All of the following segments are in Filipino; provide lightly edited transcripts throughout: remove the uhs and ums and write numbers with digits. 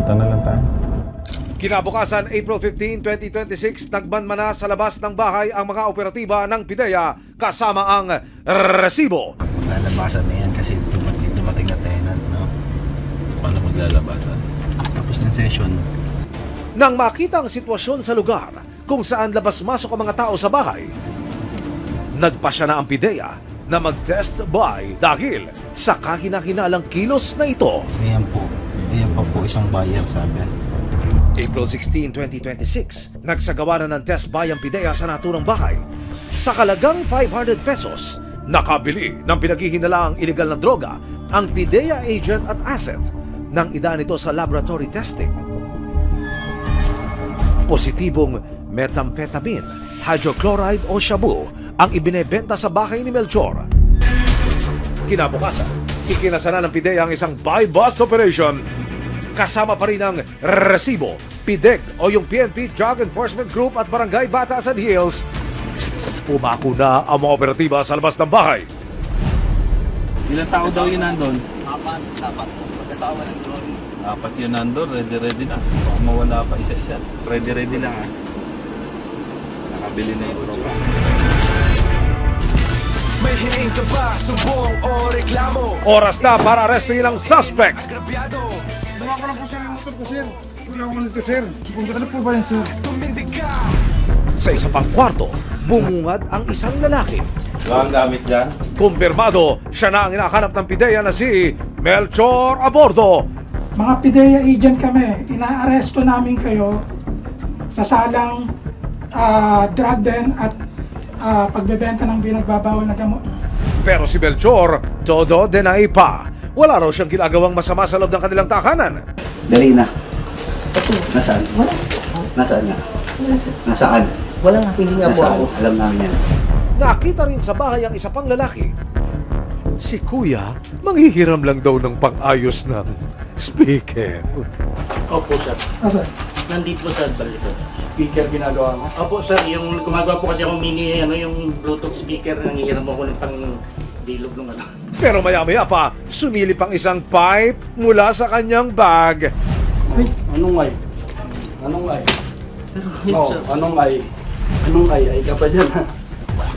Punta na lang tayo. Kinabukasan, April 15, 2026, nagmanmana sa labas ng bahay ang mga operatiba ng PIDEA kasama ang resibo. Maglalabasan na yan kasi dumating na tenant, no? Paano maglalabasan? Tapos ng session. Nang makita ang sitwasyon sa lugar kung saan labas-masok ang mga tao sa bahay, nagpasya na ang PIDEA na mag-test buy dahil sa kahinahinalang kilos na ito. Ayan po. Ayan pa po isang buyer, sabi. April 16, 2026, nagsagawa na ng test buy ang PIDEA sa naturang bahay. Sa kalagang 500 pesos, nakabili ng pinaghihinalaang illegal na droga ang PIDEA agent at asset nang idaan ito sa laboratory testing. Positibong methamphetamine, hydrochloride o shabu ang ibinebenta sa bahay ni Melchor. Kinabukasan, ikinasana ng PIDEA ang isang buy-bust operation kasama pa rin ang resibo, PIDEG o yung PNP Drug Enforcement Group at Barangay Bataas and Hills. Pumako na ang mga operatiba sa labas ng bahay. Ilang tao daw yun nandun? Apat. Mag-asawa nandun. Apat yun nandun, ready na. Baka mawala pa isa-isa. Ready lang ha. Nakabili na yung tropa. May hiling ka ba, sumbong o reklamo? Oras na para arestuhin ang suspect. Agrabyado, Wala ko lang po sir yung motor ko sir. Wala ko nito sir. Kung ano po ba yan sir? tumindig ka. Sa isa pang kwarto, bumungad ang isang lalaki. Wala ang gamit dyan? Kumpirmado, siya na ang hinahanap ng PIDEA na si Melchor Abordo. Mga PIDEA agent kami. Inaaresto namin kayo sa salang drug den at pagbebenta ng binagbabawal na gamot. Pero si Melchor, todo deny pa. Wala raw siyang ginagawang masama sa loob ng kanilang tahanan. Dali na. Nasaan? Wala. Nasaan nga? Nasaan? Wala nga, hindi nga po ako. Nasaan? Alam namin yan. Nakita rin sa bahay ang isa pang lalaki. Si Kuya, manghihiram lang daw ng pang-ayos ng speaker. Opo, sir. Nasaan? Nandito po, sir. Balito. Speaker ginagawa mo? Opo, sir. Yung gumagawa po kasi akong mini, yung Bluetooth speaker. Nangihiram po ako ng pang bilog ng ano. Pero maya-maya pa, sumilip ang isang pipe mula sa kanyang bag. Anong ay? Anong ay? Yun, No, sir. anong ay? Anong ay? Ay ka pa dyan ha?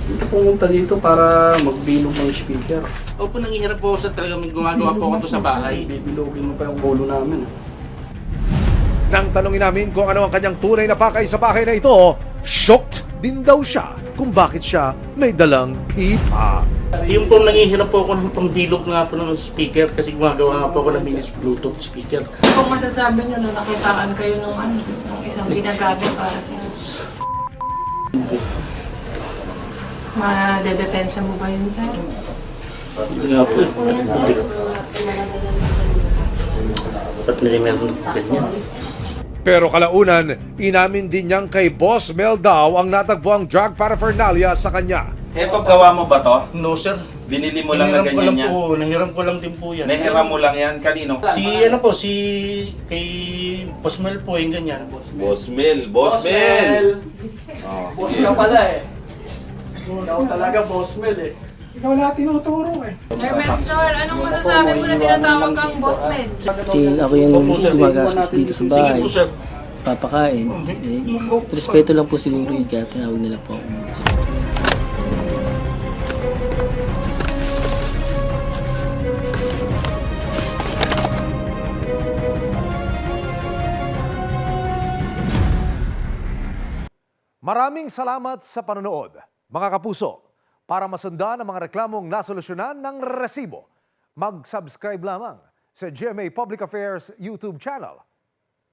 Dito pumunta dito para magbilog ng speaker. Opo, nangihiram po ako, sir. Talagang gumagawa po ako to sa bahay. Bibilogin mo pa yung ulo namin. Nang tanongin namin kung ano ang kanyang tunay na pakay sa bahay na ito, shocked din daw siya kung bakit siya may dalang pipa. Yung po nangihiram po ako ng pangbilog nga po ng speaker kasi gumagawa nga po ako ng mini Bluetooth speaker. Kung masasabi nyo na nakitaan kayo ng isang ginagamit para sa inyo. Madedepensa mo ba yun, sir? Hindi nga po. Hindi ko. Ba't nila meron ganyan? Pero kalaunan, inamin din niyang kay Boss Mel daw ang natagpuang drug paraphernalia sa kanya. Eto, gawa mo ba to? No, sir. Binili mo lang na Nahiram ko ganyan lang yan? po. Nahiram ko lang din po yan. Nahiram mo lang yan? Kanino? Si kay Boss Mel po yung ganyan. Boss Mel! Boss Mel! Boss ka pala eh. Ikaw talaga boss Mel eh. Ikaw lahat tinuturo eh. Sir Melchor, anong masasabi mo na tinatawag kang boss men? Kasi ako yung gumagastos dito sa bahay, Sige po, sir. papakain. Respeto lang po siguro yun, kaya tinawag nila po ako. Maraming salamat sa panonood, mga kapuso. Para masundan ang mga reklamong nasolusyonan ng resibo, mag-subscribe lamang sa GMA Public Affairs YouTube channel